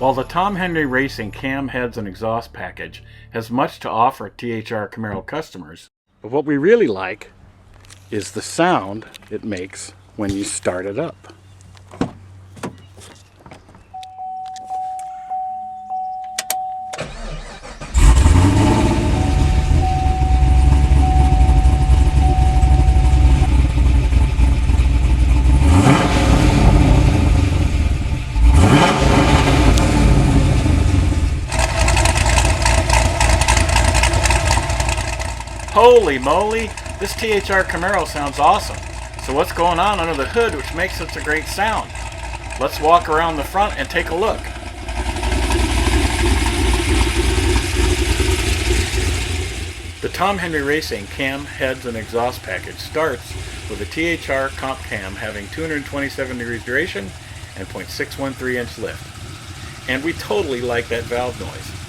While the Tom Henry Racing cam heads and exhaust package has much to offer THR Camaro customers, but what we really like is the sound it makes when you start it up. Holy moly, this THR Camaro sounds awesome. So what's going on under the hood which makes such a great sound? Let's walk around the front and take a look. The Tom Henry Racing cam, heads, and exhaust package starts with a THR comp cam having 227 degrees duration and 0.613 inch lift. And we totally like that valve noise.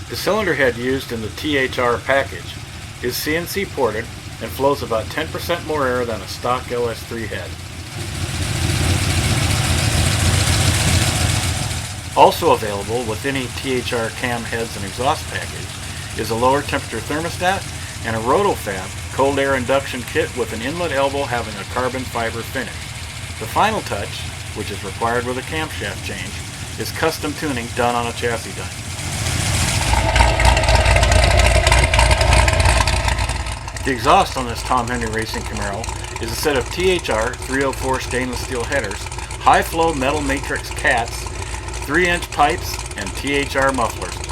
The cylinder head used in the THR package is CNC ported and flows about 10% more air than a stock LS3 head. Also available with any THR cam heads and exhaust package is a lower temperature thermostat and a RotoFab cold air induction kit with an inlet elbow having a carbon fiber finish. The final touch, which is required with a camshaft change, is custom tuning done on a chassis dyno. The exhaust on this Tom Henry Racing Camaro is a set of THR 304 stainless steel headers, high flow metal matrix cats, 3-inch pipes, and THR mufflers.